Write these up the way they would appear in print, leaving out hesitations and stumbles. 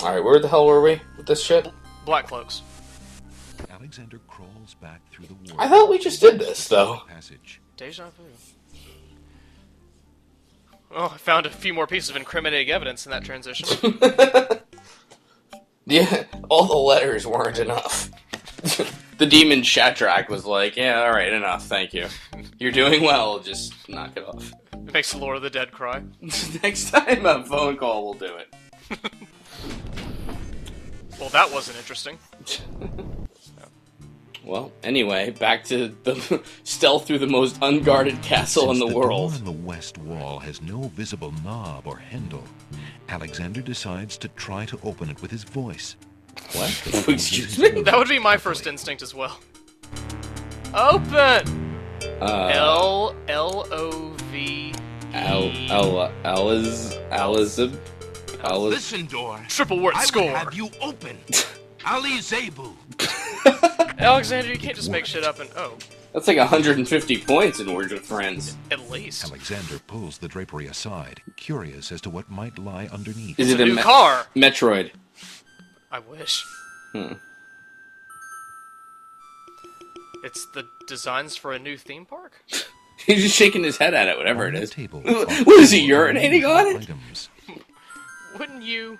Alright, where the hell were we with this shit? Black cloaks. Alexander crawls back through the wall. I thought we just did this, though. Passage. Deja vu. Oh, I found a few more pieces of incriminating evidence in that transition. Yeah, all the letters weren't enough. The demon Shadrach was like, yeah, alright, enough, thank you. You're doing well, just knock it off. It makes Lord of the Dead cry. Next time a phone call will do it. Well, that wasn't interesting. Well, anyway, back to the stealth through the most unguarded castle in the world. Door on the west wall has no visible knob or handle. Alexander decides to try to open it with his voice. What? Excuse me? That would be my first instinct as well. Open! L-O-V-E... Listen, door. Triple word score! I will have you open. Ali Zebu. Alexander, you can't just make shit up and... Oh. That's like 150 points in Words with Friends. At least. Alexander pulls the drapery aside, curious as to what might lie underneath. Is it a new car? Metroid. I wish. It's the designs for a new theme park? He's just shaking his head at it, whatever On it the is. table, What is he, urinating on it? Items. Wouldn't you...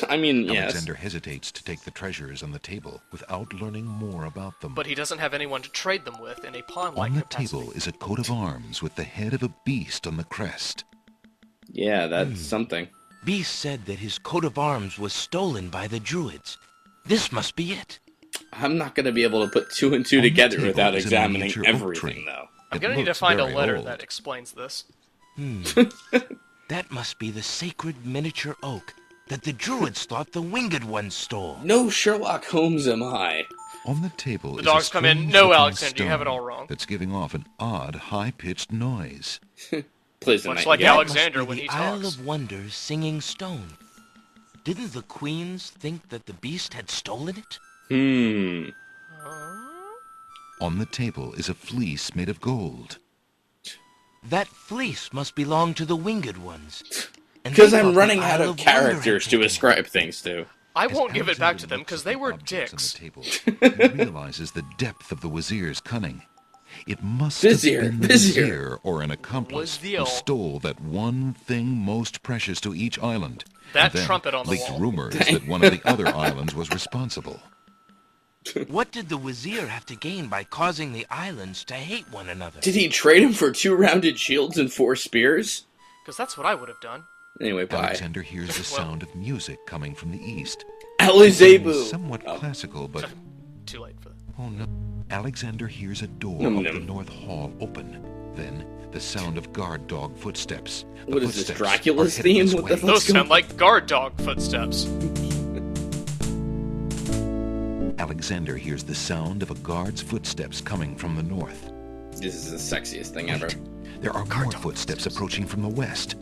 I mean, yes. Alexander hesitates to take the treasures on the table without learning more about them. But he doesn't have anyone to trade them with in a pawn-like On the capacity. table is a coat of arms with the head of a beast on the crest. Yeah, that's something. Beast said that his coat of arms was stolen by the druids. This must be it. I'm not going to be able to put two and two On the together table without is a examining miniature oak everything, tree. though. I'm It gonna need to looks find a very letter old. that explains this. That must be the sacred miniature oak that the druids thought the winged ones stole. No Sherlock Holmes am I. On the table The is dogs a come in. strange No, looking Alexander, you have it stone all wrong. That's giving off an odd, high-pitched noise. Please, Much mate. like Yeah. Alexander That when must he be the Isle talks. of Wonders singing stone. Didn't the queens think that the beast had stolen it? On the table is a fleece made of gold. That fleece must belong to the winged ones. And Because they I'm thought the running out Isle of Wonder had characters to taken it. ascribe things to. I As won't give it back Alexander to them looks because at they the were objects dicks. on the table, he realizes the depth of the Wazir's cunning. It must Vizier, have been the Vizier. Vizier or an accomplice Wazir. who stole that one thing most precious to each island. That and then trumpet on the leaked wall. rumors that one of the other islands was responsible. What did the Wazir have to gain by causing the islands to hate one another? Did he trade him for 2 rounded shields and 4 spears? Because that's what I would have done. Anyway, bye. Alexander hears the sound of music coming from the east. Ali Zebu! Somewhat classical, but Too late for that. oh no. Alexander hears a door Num of the num. north hall open. Then the sound of guard dog footsteps. The What is this, footsteps Dracula's are heading theme? this What the way. fuck? Those sound like guard dog footsteps. Alexander hears the sound of a guard's footsteps coming from the north. This is the sexiest thing ever. Wait, there are more footsteps approaching from the west.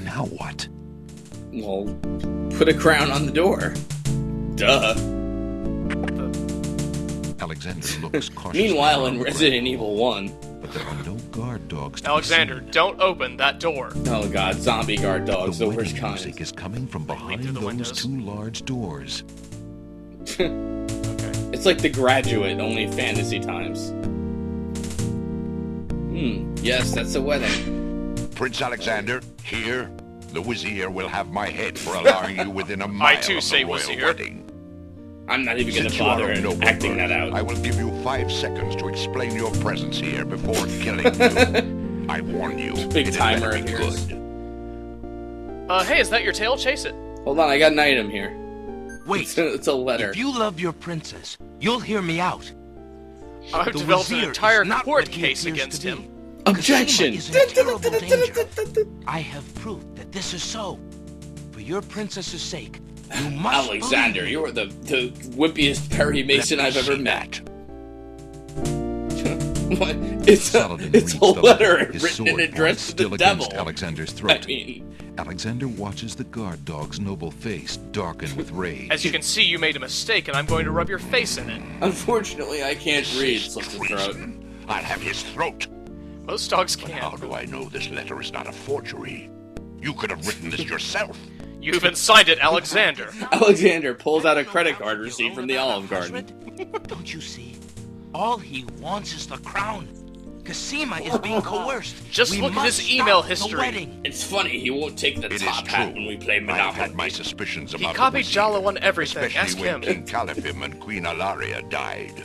Now what? Well, put a crown on the door. Duh. Alexander looks cautiously. Meanwhile, around in the Resident ground, Evil 1... but there are no guard dogs to be Alexander, seen. don't open that door. Oh god, zombie guard dogs, the The worst wedding kind. music is coming from behind through the those windows. 2 large doors. Okay. It's like The Graduate, only fantasy times. Yes, that's a wedding. Prince Alexander, here, the Wazir will have my head for allowing you within a mile too of say the royal Wazir. wedding. I'm not even Since gonna you are bother of noble acting birth, that out. I will give you 5 seconds to explain your presence here before killing you. I warn you, Big it timer had better be appears. good. Hey, is that your tail? Chase it. Hold on, I got an item here. Wait, It's a letter. if you love your princess, you'll hear me out. I've The developed an Wazir entire is not court what he case appears against to him. be. Objection! Kasima is in terrible danger. I have proof that this is so. For your princess's sake, you must Alexander, believe me. you're the wimpiest Perry Mason Let me I've ever see met. What? It's a Saladin reads the letter his written and sword addressed to points the still against devil. Alexander's I throat. mean, Alexander watches the guard dog's noble face darken with rage. As you can see, you made a mistake, and I'm going to rub your face in it. unfortunately, I can't read. Slit the throat. Treason. I'll have his throat. Most dogs But how can. do I know this letter is not a forgery? You could have written this yourself. You even signed it, Alexander. Alexander pulls out a credit card receipt from the Olive Garden. Don't you see? All he wants is the crown. Cosima is being coerced. Just We look at his must email stop the history. wedding. It's funny, he won't take the It is top hat true. when we play I've Monopoly. had my suspicions He about copied the Jalo wizard, on everything. especially Ask when him. King Caliphim and Queen Alaria died.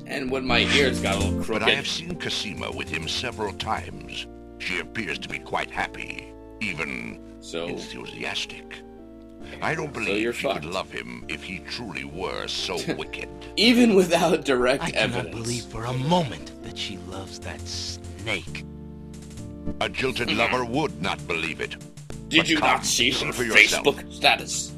And when my ears got a little But crooked. I have seen Cosima with him several times. She appears to be quite happy, even So, enthusiastic. I don't you're believe she would fucked. love him if he truly were so wicked. even without direct I cannot evidence. believe for a moment that she loves that snake. A jilted lover would not believe it. Did But you come, not see see her for yourself. Facebook status?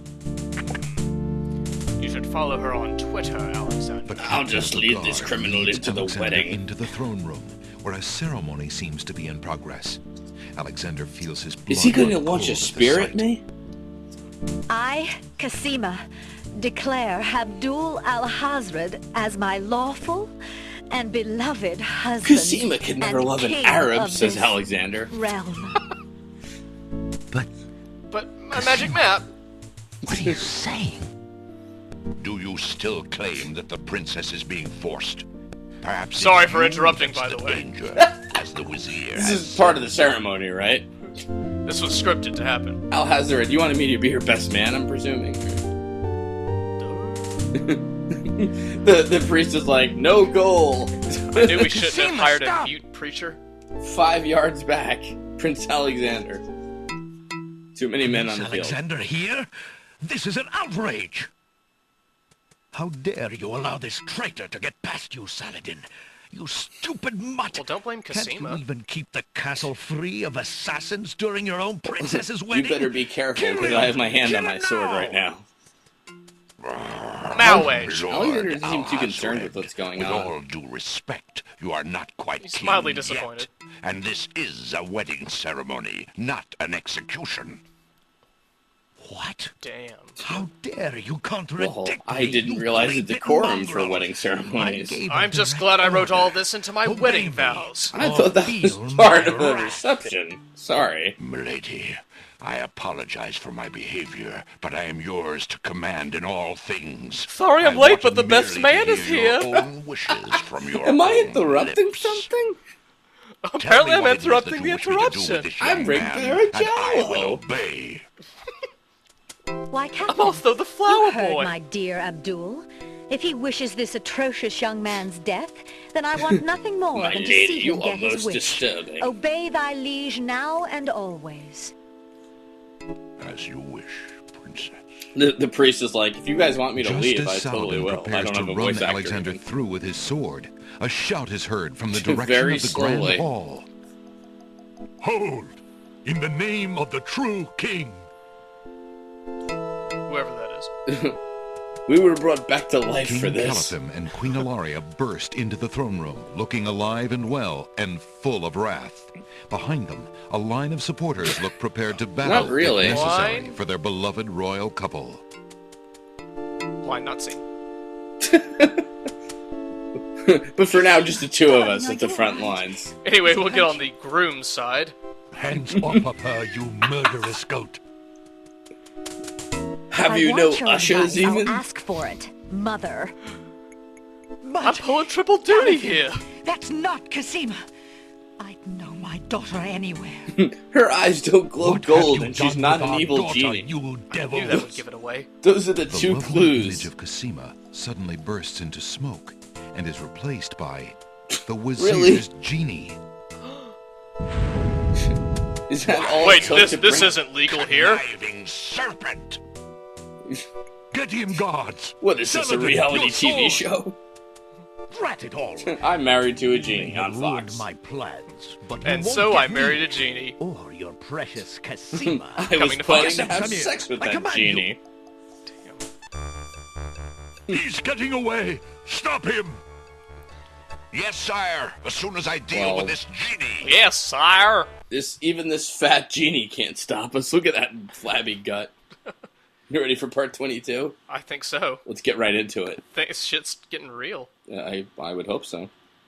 You should follow her on Twitter, Alexander. But I'll Captain just of the lead this Guard criminal leads into the Alexander wedding. into the throne room, where a ceremony seems to be in progress. Alexander feels his blood Is he going to run launch cold a at the spear at sight. me? I, Cosima, declare Abdul al-Hazred as my lawful and beloved husband. Cosima could never and love an king Arab, of says this Alexander. realm. But But my magic map. What are you saying? Do you still claim that the princess is being forced? Perhaps Sorry it's for you interrupting, that's by the way. danger, as the Wazir This has is part of the ceremony, right? This was scripted to happen. Al-Hazard, you wanted me to be your best man, I'm presuming. the priest is like, no goal. I knew we shouldn't have Cosima, hired a stop. mute preacher. 5 yards back, Prince Alexander. Too many men on the field. Alexander here? This is an outrage! How dare you allow this traitor to get past you, Saladdin? You stupid mutt! Well, don't blame Can't you Cosima. even keep the castle free of assassins during your own princess's wedding? You better be careful, Kill because him! I have my hand Kill on my him sword now! right now. Malwage. Alexander doesn't seem too Al-Hazred, concerned with what's going with on. all due respect, you are not quite He's king mildly yet. disappointed. And this is a wedding ceremony, not an execution. What? Damn. How dare you contradict Well, me? I didn't you realize the three-bit decorum for mongrel. wedding ceremonies. I gave a I'm just direct glad I wrote all order. this into my Obey wedding me. vows. I Or thought that was feel part my of the wrath. reception. Sorry. Milady, I apologize for my behavior, but I am yours to command in all things. Sorry I'm I late, want but the best merely man to is hear here. your own wishes from your Am I own interrupting lips. something? Tell Apparently me I'm what it is interrupting that you the wish me to do with interruption. this I'm young Rick man, Barrichello. and I will obey. Why, Captain, I'm also the you flower heard boy. my dear Abdul. If he wishes this atrocious young man's death, then I want nothing more My than to lady, see you him are get his most wish. disturbing. Obey thy liege now and always. As you wish, princess. The priest is like, if you guys want me to just leave, I as totally Saladdin will. I prepares don't to have a run voice actor. Alexander even. through with his sword, a shout is heard from the direction Very of the slowly. Grand Hall. Hold! In the name of the true king! Whoever that is. We were brought back to life King for this. Caliphim and Queen Alaria burst into the throne room, looking alive and well and full of wrath. Behind them, a line of supporters look prepared to battle Not really. if necessary Line? for their beloved royal couple. Line not seen. But for now, just the two of us at the front lines. Anyway, we'll get on the groom's side. Hands off of her, you murderous goat! Have I you want no your ushers advice. even? I'll ask for it, mother. I'm pulling triple duty here. That's not Cosima. I'd know my daughter anywhere. Her eyes don't glow What have gold, you and she's done not with an our evil daughter, genie. You I devil! knew that would give it away. Those are the The two lovely clues. image of Cosima suddenly bursts into smoke and is replaced by the Really? Wazir's genie. Is that all Wait, it took this to this bring- isn't legal here. Conniving serpent! Get him, guards! What is this, a Saladdin, reality your TV sword! show? Drat it all! I'm married to a They genie have on ruined Fox. my plans, but you And won't so get I me married a genie. or your precious Cosima. I was Coming to planning Fox. to have Come here. sex with I that command you. genie. He's getting away! Stop him! Yes, sire, as soon as I deal Well- with this genie. Yes, sire. Even this fat genie can't stop us. Look at that flabby gut. You ready for part 22? I think so. Let's get right into it. Think shit's getting real. I would hope so.